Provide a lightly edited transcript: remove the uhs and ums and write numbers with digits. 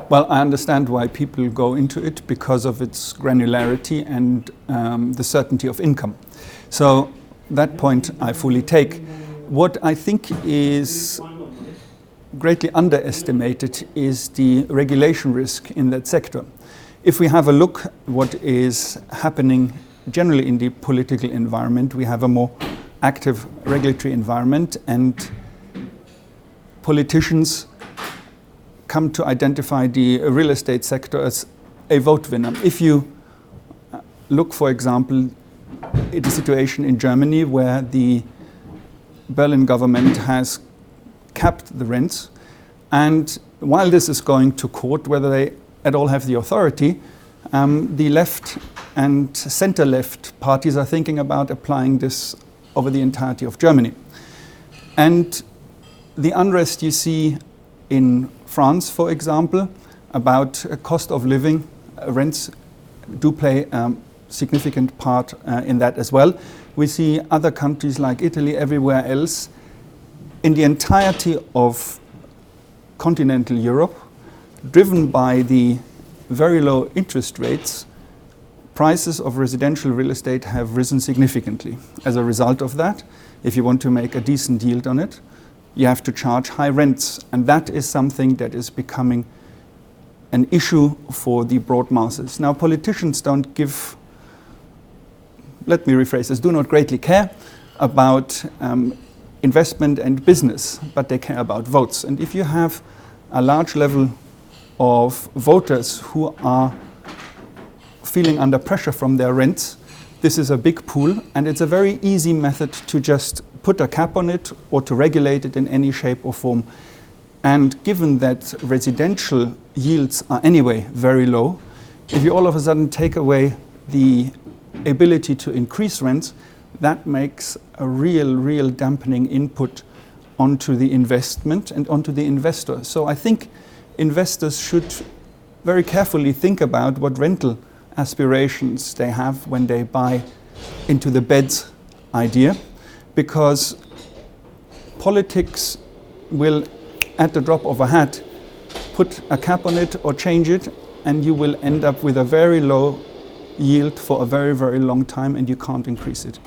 Well, I understand why people go into it, because of its granularity and the certainty of income. So that point I fully take. What I think is greatly underestimated is the regulation risk in that sector. If we have a look at what is happening generally in the political environment, we have a more active regulatory environment, and politicians come to identify the real estate sector as a vote winner. If you look, for example, at the situation in Germany, where the Berlin government has capped the rents, and while this is going to court, whether they at all have the authority, the left and center-left parties are thinking about applying this over the entirety of Germany. And the unrest you see in France, for example, about cost of living, rents do play a significant part in that as well. We see other countries like Italy, everywhere else. In the entirety of continental Europe, driven by the very low interest rates, prices of residential real estate have risen significantly. As a result of that, if you want to make a decent yield on it, you have to charge high rents. And that is something that is becoming an issue for the broad masses. Now, politicians don't give, let me rephrase this, do not greatly care about investment and business, but they care about votes. And if you have a large level of voters who are feeling under pressure from their rents, this is a big pool, and it's a very easy method to just put a cap on it or to regulate it in any shape or form. And given that residential yields are anyway very low, if you all of a sudden take away the ability to increase rents, that makes a real dampening input onto the investment and onto the investor. So I think investors should very carefully think about what rental aspirations they have when they buy into the beds idea, because politics will, at the drop of a hat, put a cap on it or change it, and you will end up with a very low yield for a very long time, and you can't increase it.